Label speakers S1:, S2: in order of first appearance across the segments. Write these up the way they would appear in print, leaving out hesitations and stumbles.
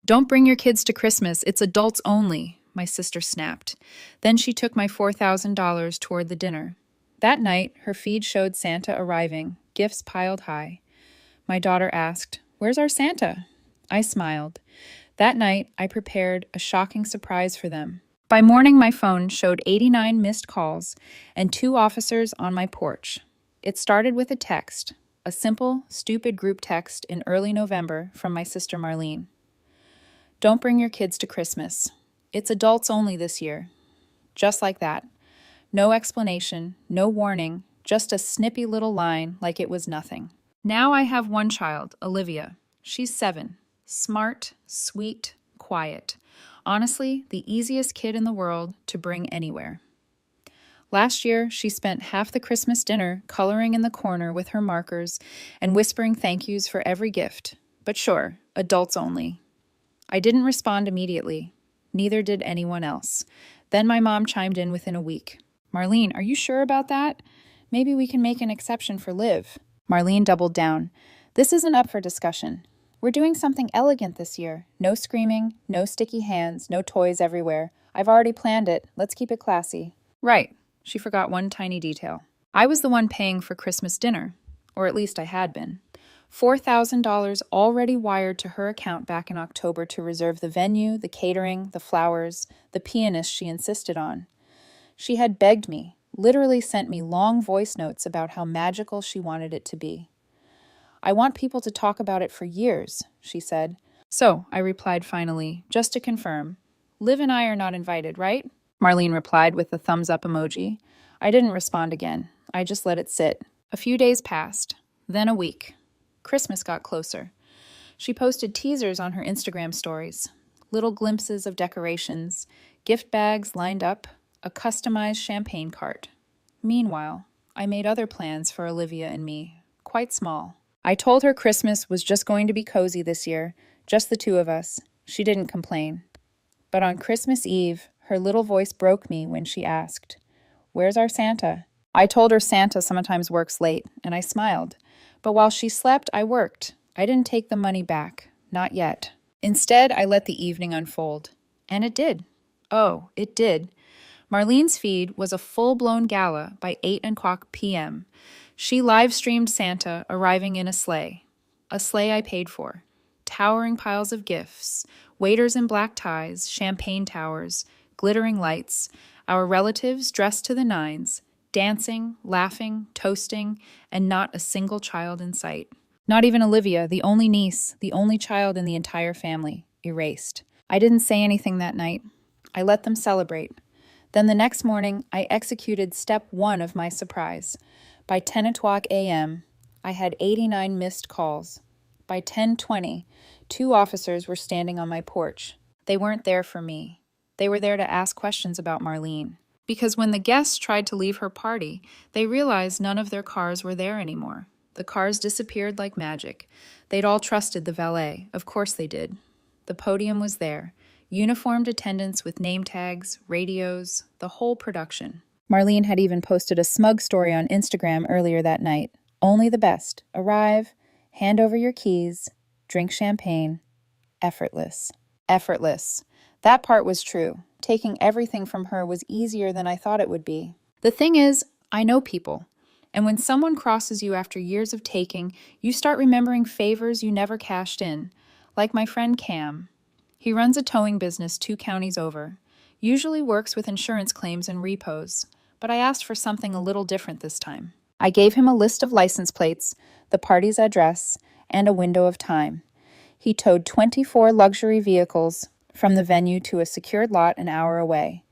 S1: Don't bring your kids to Christmas. It's adults only, my sister snapped. Then she took my $4,000 toward the dinner. That night, her feed showed Santa arriving, gifts piled high. My daughter asked, "Where's our Santa?" I smiled. That night, I prepared a shocking surprise for them. By morning, my phone showed 89 missed calls and 2 officers on my porch. It started with a text, a simple, stupid group text in early November from my sister Marlene. Don't bring your kids to Christmas. It's adults only this year. Just like that. No explanation, no warning, just a snippy little line like it was nothing. Now I have one child, Olivia. She's 7. Smart, sweet, quiet. Honestly, the easiest kid in the world to bring anywhere. Last year, she spent half the Christmas dinner coloring in the corner with her markers and whispering thank yous for every gift. But sure, adults only. I didn't respond immediately. Neither did anyone else. Then my mom chimed in within a week. "Marlene, are you sure about that? Maybe we can make an exception for Liv." Marlene doubled down. "This isn't up for discussion. We're doing something elegant this year. No screaming, no sticky hands, no toys everywhere. I've already planned it. Let's keep it classy." Right. She forgot one tiny detail. I was the one paying for Christmas dinner. Or at least I had been. $4,000 already wired to her account back in October to reserve the venue, the catering, the flowers, the pianist she insisted on. She had begged me, literally sent me long voice notes about how magical she wanted it to be. "I want people to talk about it for years," she said. "So," I replied finally, "just to confirm, Liv and I are not invited, right?" Marlene replied with a thumbs up emoji. I didn't respond again. I just let it sit. A few days passed, then a week. Christmas got closer. She posted teasers on her Instagram stories, little glimpses of decorations, gift bags lined up, a customized champagne cart. Meanwhile, I made other plans for Olivia and me, quite small. I told her Christmas was just going to be cozy this year, just the 2 of us. She didn't complain. But on Christmas Eve, her little voice broke me when she asked, "Where's our Santa?" I told her Santa sometimes works late, and I smiled. But while she slept, I worked. I didn't take the money back. Not yet. Instead, I let the evening unfold. And it did. Oh, it did. Marlene's feed was a full-blown gala by 8:00 p.m. She live-streamed Santa arriving in a sleigh I paid for. Towering piles of gifts, waiters in black ties, champagne towers, glittering lights, our relatives dressed to the nines, dancing, laughing, toasting, and not a single child in sight. Not even Olivia, the only niece, the only child in the entire family, erased. I didn't say anything that night. I let them celebrate. Then the next morning, I executed step 1 of my surprise. By 10:00 a.m., I had 89 missed calls. By 10:20, 2 officers were standing on my porch. They weren't there for me. They were there to ask questions about Marlene. Because when the guests tried to leave her party, they realized none of their cars were there anymore. The cars disappeared like magic. They'd all trusted the valet. Of course they did. The podium was there. Uniformed attendants with name tags, radios, the whole production. Marlene had even posted a smug story on Instagram earlier that night. Only the best. Arrive, hand over your keys, drink champagne. Effortless. Effortless. That part was true. Taking everything from her was easier than I thought it would be. The thing is, I know people. And when someone crosses you after years of taking, you start remembering favors you never cashed in. Like my friend Cam. He runs a towing business 2 counties over. Usually works with insurance claims and repos. But I asked for something a little different this time. I gave him a list of license plates, the party's address, and a window of time. He towed 24 luxury vehicles from the venue to a secured lot an hour away.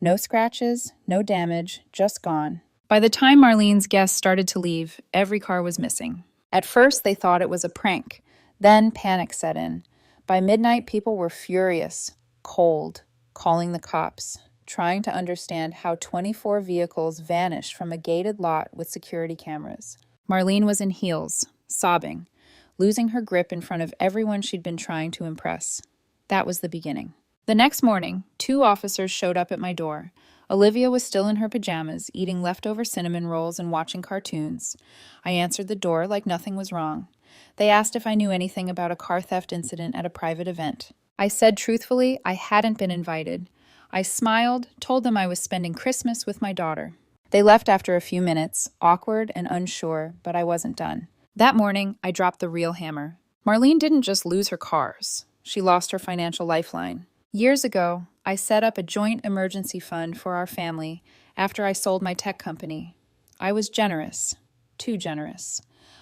S1: No scratches, no damage, just gone. By the time Marlene's guests started to leave, every car was missing. At first, they thought it was a prank. Then panic set in. By midnight, people were furious, cold, calling the cops, trying to understand how 24 vehicles vanished from a gated lot with security cameras. Marlene was in heels, sobbing, losing her grip in front of everyone she'd been trying to impress. That was the beginning. The next morning, 2 officers showed up at my door. Olivia was still in her pajamas, eating leftover cinnamon rolls and watching cartoons. I answered the door like nothing was wrong. They asked if I knew anything about a car theft incident at a private event. I said truthfully I hadn't been invited. I smiled, told them I was spending Christmas with my daughter. They left after a few minutes, awkward and unsure, but I wasn't done. That morning, I dropped the real hammer. Marlene didn't just lose her cars. She lost her financial lifeline. Years ago, I set up a joint emergency fund for our family after I sold my tech company. I was generous. Too generous.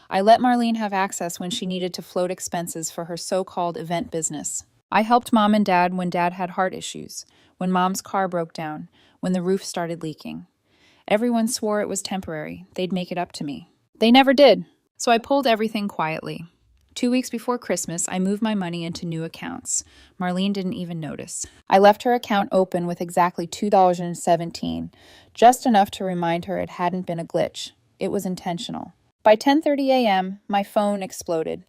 S1: I let Marlene have access when she needed to float expenses for her so-called event business. I helped Mom and Dad when Dad had heart issues, when Mom's car broke down, when the roof started leaking. Everyone swore it was temporary. They'd make it up to me. They never did. So I pulled everything quietly. 2 weeks before Christmas, I moved my money into new accounts. Marlene didn't even notice. I left her account open with exactly $2.17, just enough to remind her it hadn't been a glitch. It was intentional. By 10:30 a.m., my phone exploded.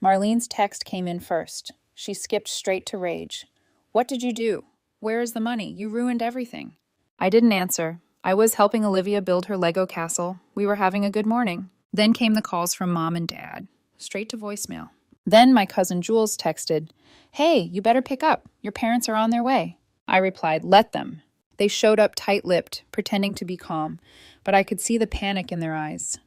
S1: Marlene's text came in first. She skipped straight to rage. "What did you do? Where is the money? You ruined everything." I didn't answer. I was helping Olivia build her Lego castle. We were having a good morning. Then came the calls from Mom and Dad. Straight to voicemail. Then my cousin Jules texted, "Hey, you better pick up. Your parents are on their way." I replied, "Let them." They showed up tight-lipped, pretending to be calm, but I could see the panic in their eyes.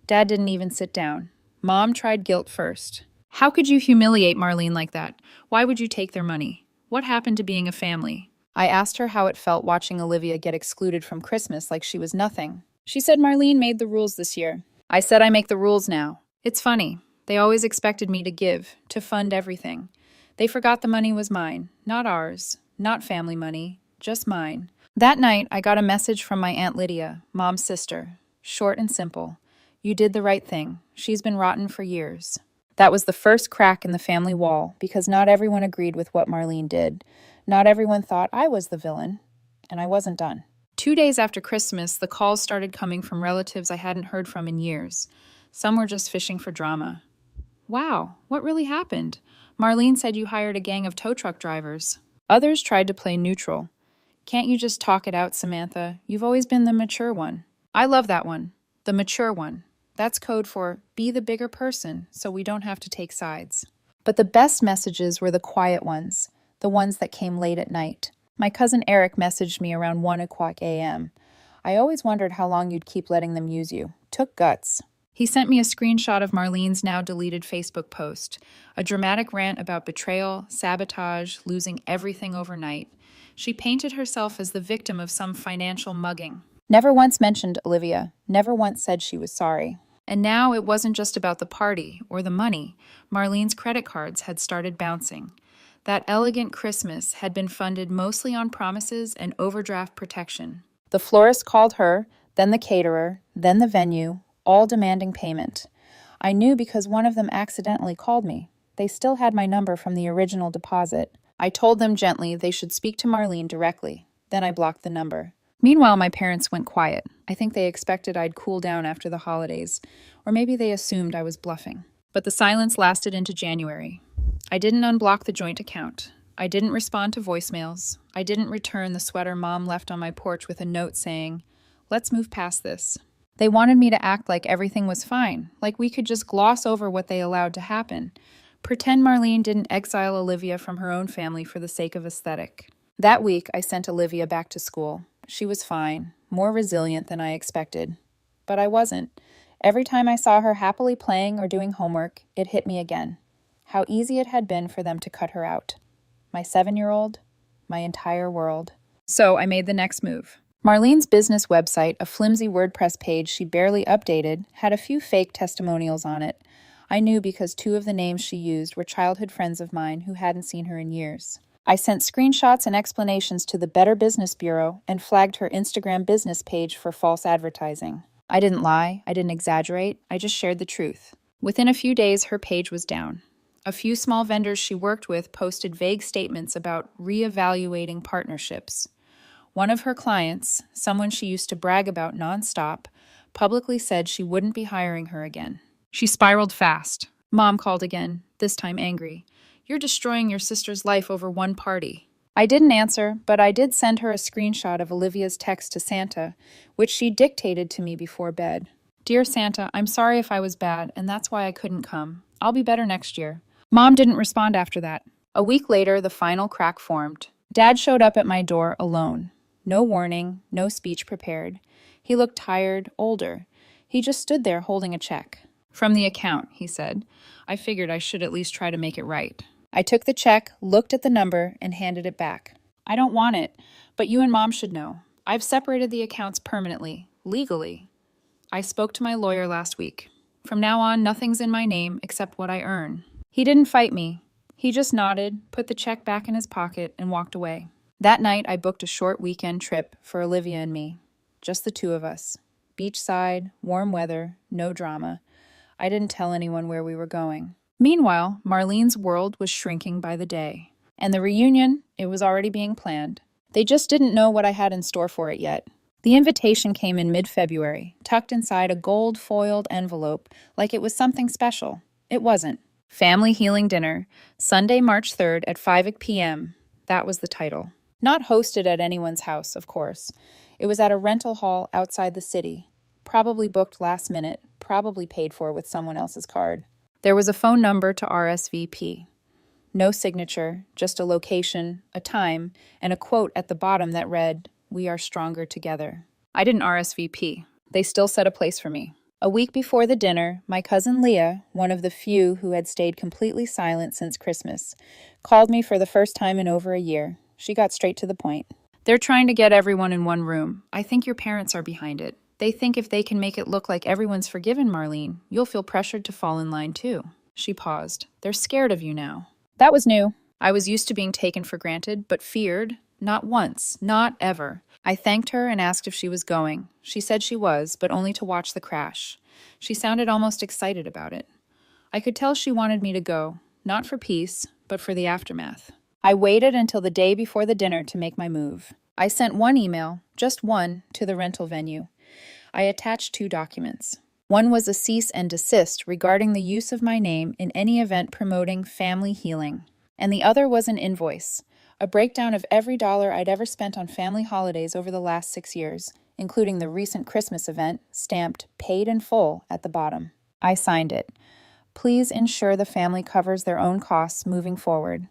S1: Dad didn't even sit down. Mom tried guilt first. "How could you humiliate Marlene like that? Why would you take their money? What happened to being a family?" I asked her how it felt watching Olivia get excluded from Christmas like she was nothing. She said Marlene made the rules this year. I said I make the rules now. It's funny. They always expected me to give, to fund everything. They forgot the money was mine, not ours, not family money, just mine. That night, I got a message from my Aunt Lydia, Mom's sister. Short and simple. "You did the right thing. She's been rotten for years." That was the first crack in the family wall, because not everyone agreed with what Marlene did. Not everyone thought I was the villain, and I wasn't done. 2 days after Christmas, the calls started coming from relatives I hadn't heard from in years. Some were just fishing for drama. "Wow, what really happened? Marlene said you hired a gang of tow truck drivers." Others tried to play neutral. "Can't you just talk it out, Samantha? You've always been the mature one." I love that one. The mature one. That's code for be the bigger person so we don't have to take sides. But the best messages were the quiet ones, the ones that came late at night. My cousin Eric messaged me around 1 o'clock a.m. "I always wondered how long you'd keep letting them use you. Took guts." He sent me a screenshot of Marlene's now deleted Facebook post, a dramatic rant about betrayal, sabotage, losing everything overnight. She painted herself as the victim of some financial mugging. Never once mentioned Olivia, never once said she was sorry. And now it wasn't just about the party or the money. Marlene's credit cards had started bouncing. That elegant Christmas had been funded mostly on promises and overdraft protection. The florist called her, then the caterer, then the venue, all demanding payment. I knew because one of them accidentally called me. They still had my number from the original deposit. I told them gently they should speak to Marlene directly. Then I blocked the number. Meanwhile, my parents went quiet. I think they expected I'd cool down after the holidays, or maybe they assumed I was bluffing. But the silence lasted into January. I didn't unblock the joint account. I didn't respond to voicemails. I didn't return the sweater Mom left on my porch with a note saying, "Let's move past this." They wanted me to act like everything was fine, like we could just gloss over what they allowed to happen. Pretend Marlene didn't exile Olivia from her own family for the sake of aesthetic. That week, I sent Olivia back to school. She was fine, more resilient than I expected. But I wasn't. Every time I saw her happily playing or doing homework, it hit me again. How easy it had been for them to cut her out. My 7-year-old, my entire world. So I made the next move. Marlene's business website, a flimsy WordPress page she barely updated, had a few fake testimonials on it. I knew because 2 of the names she used were childhood friends of mine who hadn't seen her in years. I sent screenshots and explanations to the Better Business Bureau and flagged her Instagram business page for false advertising. I didn't lie, I didn't exaggerate, I just shared the truth. Within a few days, her page was down. A few small vendors she worked with posted vague statements about reevaluating partnerships. One of her clients, someone she used to brag about nonstop, publicly said she wouldn't be hiring her again. She spiraled fast. Mom called again, this time angry. "You're destroying your sister's life over one party." I didn't answer, but I did send her a screenshot of Olivia's text to Santa, which she dictated to me before bed. "Dear Santa, I'm sorry if I was bad, and that's why I couldn't come. I'll be better next year." Mom didn't respond after that. A week later, the final crack formed. Dad showed up at my door alone. No warning, no speech prepared. He looked tired, older. He just stood there holding a check. "From the account," he said. I figured I should at least try to make it right. I took the check, looked at the number, and handed it back. "I don't want it, but you and Mom should know. I've separated the accounts permanently, legally. I spoke to my lawyer last week. From now on, nothing's in my name except what I earn." He didn't fight me. He just nodded, put the check back in his pocket, and walked away. That night, I booked a short weekend trip for Olivia and me. Just the two of us. Beachside, warm weather, no drama. I didn't tell anyone where we were going. Meanwhile, Marlene's world was shrinking by the day. And the reunion, it was already being planned. They just didn't know what I had in store for it yet. The invitation came in mid-February, tucked inside a gold-foiled envelope, like it was something special. It wasn't. Family Healing Dinner, Sunday, March 3rd at 5 p.m. That was the title. Not hosted at anyone's house, of course. It was at a rental hall outside the city. Probably booked last minute, probably paid for with someone else's card. There was a phone number to RSVP. No signature, just a location, a time, and a quote at the bottom that read, "We are stronger together." I didn't RSVP. They still set a place for me. A week before the dinner, my cousin Leah, one of the few who had stayed completely silent since Christmas, called me for the first time in over a year. She got straight to the point. "They're trying to get everyone in one room. I think your parents are behind it. They think if they can make it look like everyone's forgiven Marlene, you'll feel pressured to fall in line too." She paused. "They're scared of you now." That was new. I was used to being taken for granted, but feared. Not once. Not ever. I thanked her and asked if she was going. She said she was, but only to watch the crash. She sounded almost excited about it. I could tell she wanted me to go, not for peace, but for the aftermath. I waited until the day before the dinner to make my move. I sent one email, just one, to the rental venue. I attached 2 documents. One was a cease and desist regarding the use of my name in any event promoting family healing, and the other was an invoice, a breakdown of every dollar I'd ever spent on family holidays over the last 6 years, including the recent Christmas event, stamped "paid in full" at the bottom. I signed it. "Please ensure the family covers their own costs moving forward.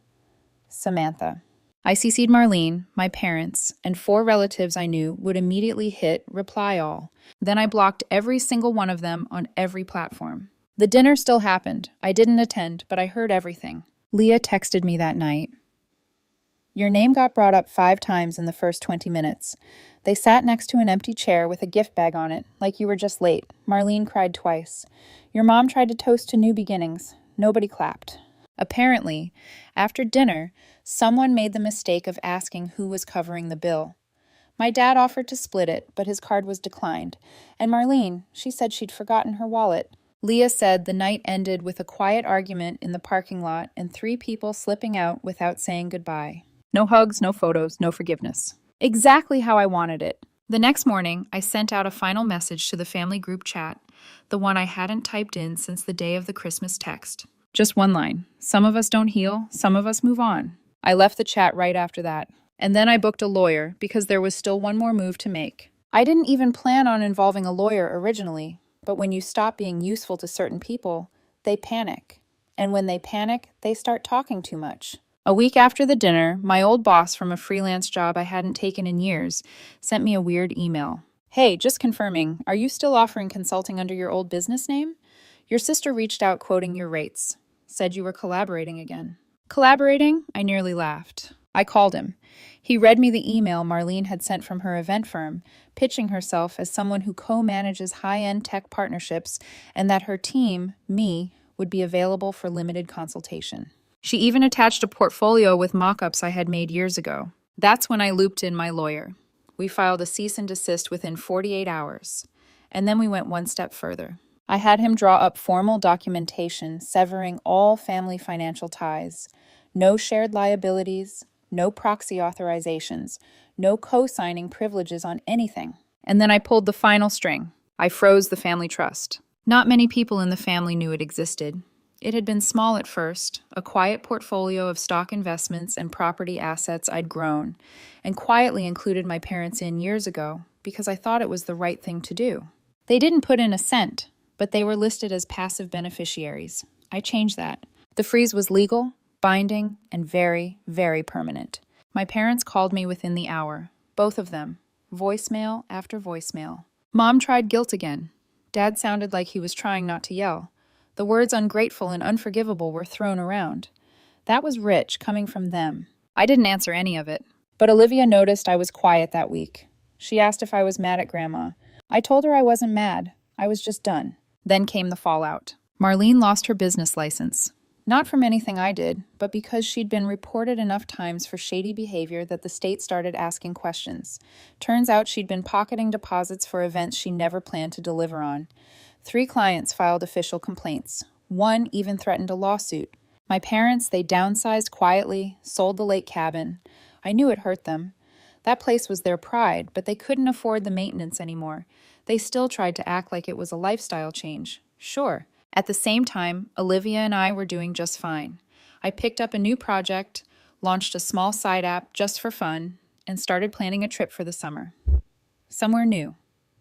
S1: Samantha." I CC'd Marlene, my parents, and 4 relatives I knew would immediately hit reply all. Then I blocked every single one of them on every platform. The dinner still happened. I didn't attend, but I heard everything. Leah texted me that night. "Your name got brought up 5 times in the first 20 minutes. They sat next to an empty chair with a gift bag on it, like you were just late. Marlene cried twice. Your mom tried to toast to new beginnings. Nobody clapped." Apparently, after dinner, someone made the mistake of asking who was covering the bill. My dad offered to split it, but his card was declined. And Marlene, she said she'd forgotten her wallet. Leah said the night ended with a quiet argument in the parking lot and 3 people slipping out without saying goodbye. No hugs, no photos, no forgiveness. Exactly how I wanted it. The next morning, I sent out a final message to the family group chat, the one I hadn't typed in since the day of the Christmas text. Just one line. Some of us don't heal, some of us move on. I left the chat right after that. And then I booked a lawyer because there was still one more move to make. I didn't even plan on involving a lawyer originally, but when you stop being useful to certain people, they panic. And when they panic, they start talking too much. A week after the dinner, my old boss from a freelance job I hadn't taken in years sent me a weird email. "Hey, just confirming, are you still offering consulting under your old business name? Your sister reached out quoting your rates. Said you were collaborating again." Collaborating? I nearly laughed. I called him. He read me the email Marlene had sent from her event firm, pitching herself as someone who co-manages high-end tech partnerships and that her team, me, would be available for limited consultation. She even attached a portfolio with mock-ups I had made years ago. That's when I looped in my lawyer. We filed a cease and desist within 48 hours. And then we went one step further. I had him draw up formal documentation severing all family financial ties. No shared liabilities, no proxy authorizations, no co-signing privileges on anything. And then I pulled the final string. I froze the family trust. Not many people in the family knew it existed. It had been small at first, a quiet portfolio of stock investments and property assets I'd grown, and quietly included my parents in years ago because I thought it was the right thing to do. They didn't put in a cent, but they were listed as passive beneficiaries. I changed that. The freeze was legal, binding, and very, very permanent. My parents called me within the hour, both of them, voicemail after voicemail. Mom tried guilt again. Dad sounded like he was trying not to yell. The words ungrateful and unforgivable were thrown around. That was rich, coming from them. I didn't answer any of it. But Olivia noticed I was quiet that week. She asked if I was mad at Grandma. I told her I wasn't mad. I was just done. Then came the fallout. Marlene lost her business license. Not from anything I did, but because she'd been reported enough times for shady behavior that the state started asking questions. Turns out she'd been pocketing deposits for events she never planned to deliver on. 3 clients filed official complaints. 1 even threatened a lawsuit. My parents, they downsized quietly, sold the lake cabin. I knew it hurt them. That place was their pride, but they couldn't afford the maintenance anymore. They still tried to act like it was a lifestyle change. Sure. At the same time, Olivia and I were doing just fine. I picked up a new project, launched a small side app just for fun, and started planning a trip for the summer. Somewhere new.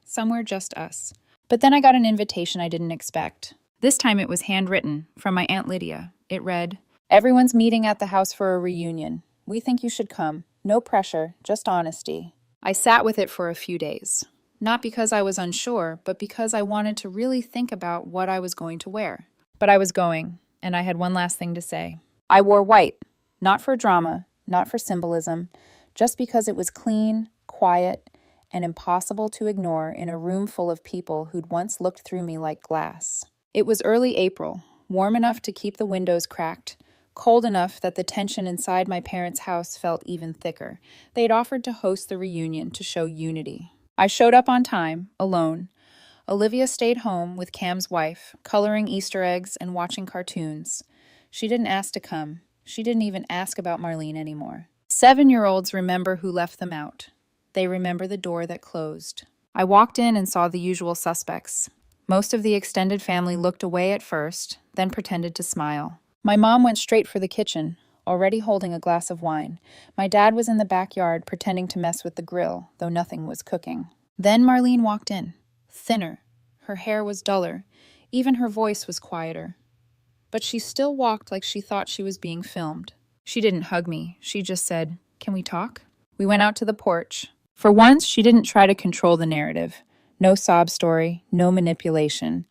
S1: Somewhere just us. But then I got an invitation I didn't expect. This time it was handwritten from my Aunt Lydia. It read, "Everyone's meeting at the house for a reunion. We think you should come. No pressure, just honesty." I sat with it for a few days. Not because I was unsure, but because I wanted to really think about what I was going to wear. But I was going, and I had one last thing to say. I wore white, not for drama, not for symbolism, just because it was clean, quiet, and impossible to ignore in a room full of people who'd once looked through me like glass. It was early April, warm enough to keep the windows cracked, cold enough that the tension inside my parents' house felt even thicker. They'd offered to host the reunion to show unity. I showed up on time, alone. Olivia stayed home with Cam's wife, coloring Easter eggs and watching cartoons. She didn't ask to come. She didn't even ask about Marlene anymore. 7-year-olds remember who left them out. They remember the door that closed. I walked in and saw the usual suspects. Most of the extended family looked away at first, then pretended to smile. My mom went straight for the kitchen, already holding a glass of wine. My dad was in the backyard pretending to mess with the grill, though nothing was cooking. Then Marlene walked in, thinner. Her hair was duller. Even her voice was quieter. But she still walked like she thought she was being filmed. She didn't hug me. She just said, "Can we talk?" We went out to the porch. For once, she didn't try to control the narrative. No sob story, no manipulation.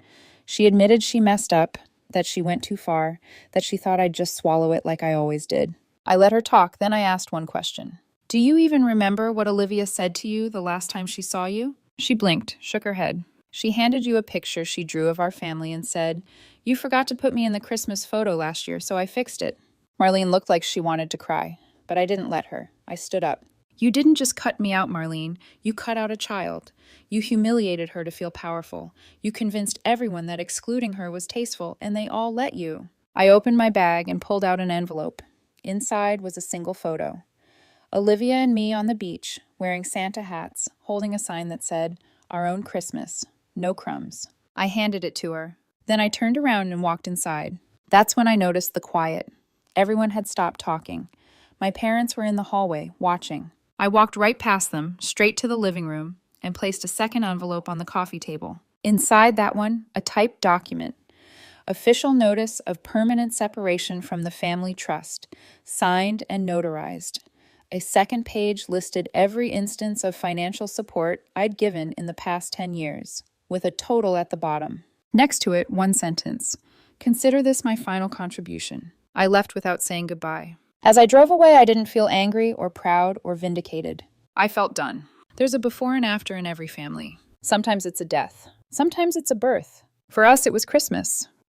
S1: She admitted she messed up, that she went too far, that she thought I'd just swallow it like I always did. I let her talk, then I asked one question. "Do you even remember what Olivia said to you the last time she saw you?" She blinked, shook her head. "She handed you a picture she drew of our family and said, 'You forgot to put me in the Christmas photo last year, so I fixed it.'" Marlene looked like she wanted to cry, but I didn't let her. I stood up. "You didn't just cut me out, Marlene. You cut out a child. You humiliated her to feel powerful. You convinced everyone that excluding her was tasteful, and they all let you." I opened my bag and pulled out an envelope. Inside was a single photo. Olivia and me on the beach, wearing Santa hats, holding a sign that said, "Our own Christmas. No crumbs." I handed it to her. Then I turned around and walked inside. That's when I noticed the quiet. Everyone had stopped talking. My parents were in the hallway, watching. I walked right past them, straight to the living room, and placed a second envelope on the coffee table. Inside that one, a typed document. Official notice of permanent separation from the family trust, signed and notarized. A second page listed every instance of financial support I'd given in the past 10 years, with a total at the bottom. Next to it, one sentence. "Consider this my final contribution." I left without saying goodbye. As I drove away, I didn't feel angry or proud or vindicated. I felt done. There's a before and after in every family. Sometimes it's a death. Sometimes it's a birth. For us, it was Christmas.